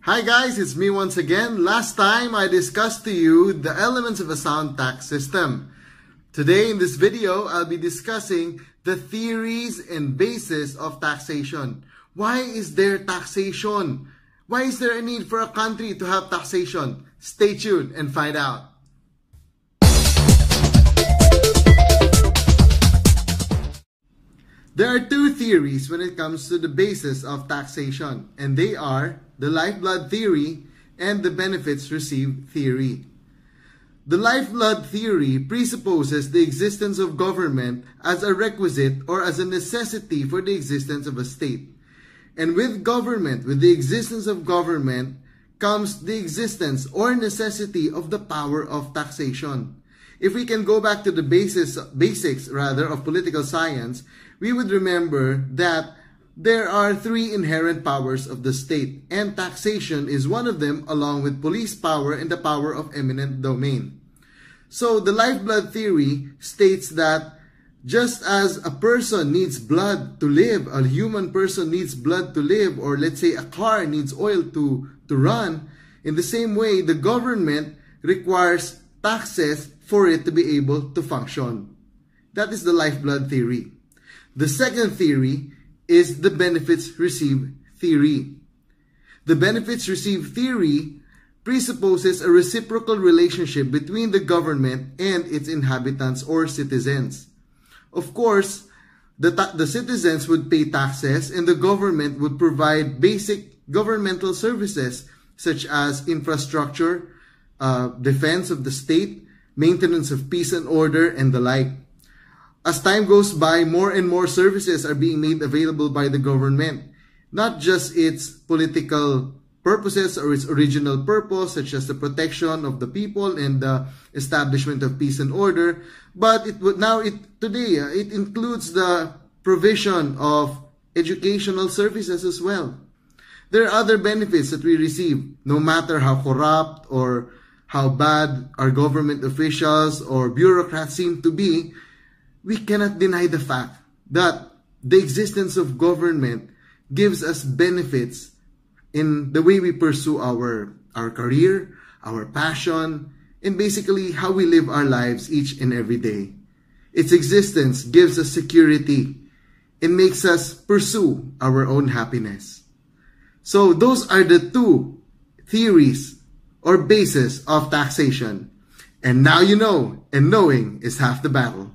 Hi guys, it's me once again. Last time I discussed to you the elements of a sound tax system. Today in this video, I'll be discussing the theories and basis of taxation. Why is there taxation? Why is there a need for a country to have taxation? Stay tuned and find out. There are two theories when it comes to the basis of taxation, and they are the lifeblood theory and the benefits received theory. The lifeblood theory presupposes the existence of government as a requisite or as a necessity for the existence of a state. And with government, with the existence of government, comes the existence or necessity of the power of taxation. If we can go back to the basics of political science, we would remember that there are three inherent powers of the state, and taxation is one of them, along with police power and the power of eminent domain. So the lifeblood theory states that just as a person needs blood to live, a human person needs blood to live, or let's say a car needs oil to run, in the same way, the government requires taxes for it to be able to function. That is the lifeblood theory. The second theory is the benefits received theory. The benefits received theory presupposes a reciprocal relationship between the government and its inhabitants or citizens. Of course, the citizens would pay taxes and the government would provide basic governmental services such as infrastructure, defense of the state, maintenance of peace and order, and the like. As time goes by, more and more services are being made available by the government. Not just its political purposes or its original purpose, such as the protection of the people and the establishment of peace and order, but today it includes the provision of educational services as well. There are other benefits that we receive, no matter how corrupt or how bad our government officials or bureaucrats seem to be. We cannot deny the fact that the existence of government gives us benefits in the way we pursue our career, our passion, and basically how we live our lives each and every day. Its existence gives us security and makes us pursue our own happiness. So those are the two theories or basis of taxation. And now you know, and knowing is half the battle.